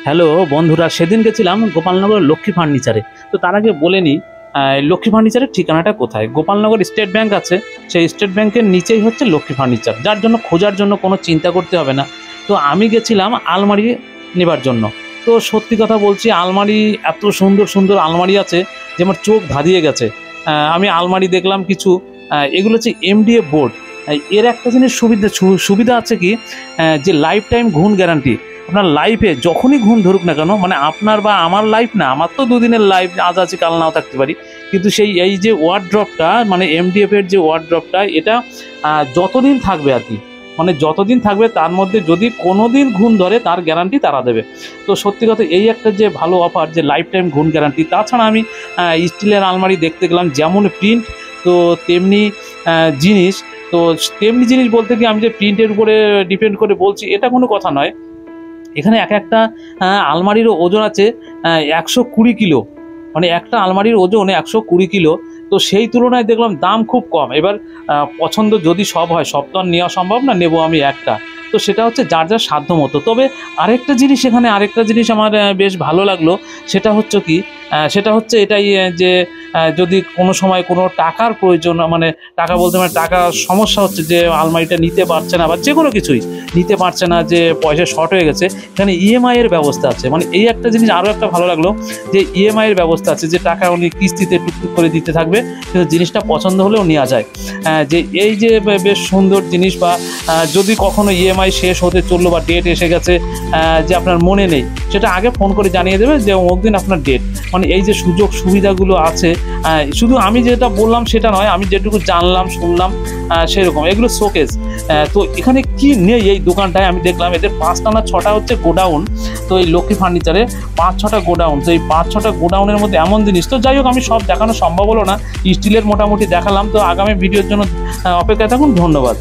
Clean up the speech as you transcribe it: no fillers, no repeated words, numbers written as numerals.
Hello বন্ধুরা, সেদিন গেছিলাম গোপালনগর লক্ষ্মী ফার্নিচারে। তো তার আগে বলে নিই, লক্ষ্মী ফার্নিচারের ঠিকানাটা কোথায়। গোপালনগর স্টেট ব্যাংক আছে, সেই স্টেট ব্যাংকের নিচেই হচ্ছে লক্ষ্মী ফার্নিচার, যার জন্য খোঁজার জন্য কোনো চিন্তা করতে হবে না। তো আমি গেছিলাম আলমারি নেবার জন্য। তো সত্যি কথা বলছি, আলমারি এত সুন্দর সুন্দর আলমারি আছে যে আমার চোখ ধাঁধিয়ে গেছে। আমি আলমারি দেখলাম কিছু, এগুলো হচ্ছে এমডিএফ বোর্ড। এর একটা জিনিস সুবিধা আছে কি, যে লাইফ টাইম ঘুণ গ্যারান্টি। আপনার লাইফে যখনই ঘুম ধরুক না কেন, মানে আপনার বা আমার লাইফ না, আমার তো দুদিনের লাইফ, আজ আছে কাল নাও থাকতে পারি, কিন্তু এই যে ওয়ার্ডড্রপটা, মানে এমডিএফ এর যে ওয়ার্ডড্রপটা, এটা যতদিন থাকবে আর কি, মানে যতদিন থাকবে তার মধ্যে যদি কোনো দিন ঘুণ ধরে তার গ্যারান্টি তারা দেবে। তো সত্যি কথা এই একটা যে ভালো অফার, যে লাইফ টাইম ঘুণ গ্যারান্টি। তাছাড়া আমি স্টিলের আলমারি দেখতে গেলাম, যেমন প্রিন্ট তো তেমনি জিনিস। তো তেমনি জিনিস বলতে কি, আমি যে প্রিন্টের উপরে ডিপেন্ড করে বলছি এটা কোনো কথা নয়। এখানে একটা আলমারির ওজন আছে 120 কিলো, মানে একটা আলমারির ওজন 120 কিলো। তো সেই তুলনায় দেখলাম দাম খুব কম। এবার পছন্দ যদি সব হয়, সব তো আর নেওয়া সম্ভব না, নেব আমি একটা। তো সেটা হচ্ছে যার যার সাধ্য মতো। তবে আরেকটা জিনিস আমার বেশ ভালো লাগলো। সেটা হচ্ছে কি, সেটা হচ্ছে এটাই, যে যদি কোনো সময় কোনো টাকার প্রয়োজন, মানে টাকা বলতে মানে টাকার সমস্যা হচ্ছে, যে আলমারিটা নিতে পারছে না বা যে কোনো কিছুই নিতে পারছে না, যে পয়সা শর্ট হয়ে গেছে, এখানে ইএমআই এর ব্যবস্থা আছে। মানে এই একটা জিনিস আরও একটা ভালো লাগলো, যে ইএমআই এর ব্যবস্থা আছে, যে টাকা উনি কিস্তিতে টুকটুক করে দিতে থাকবে, কিন্তু জিনিসটা পছন্দ হলেও নেওয়া যায়। যে এই যে বেশ সুন্দর জিনিস, বা যদি কখনো ইএমআই শেষ হতে চললো বা ডেট এসে গেছে, যে আপনার মনে নেই, সেটা আগে ফোন করে জানিয়ে দেবে যে অমুক দিন আপনার ডেট। মানে এই যে সুযোগ সুবিধাগুলো আছে, শুধু আমি যেটা বললাম সেটা নয়, আমি যেটুকু জানলাম শুনলাম সেরকম। এগুলো শোকেস। তো এখানে কি নেই এই দোকানটায়, আমি দেখলাম এদের 5টা না 6টা হচ্ছে গোডাউন। তো এই লক্ষ্মী ফার্নিচারে 5-6টা গোডাউন। তো এই 5-6টা গোডাউনের মধ্যে এমন জিনিস, তো যাই হোক আমি সব দেখানো সম্ভব হলো না, স্টিলের মোটামুটি দেখালাম। তো আগামী ভিডিওর জন্য অপেক্ষায় থাকুন। ধন্যবাদ।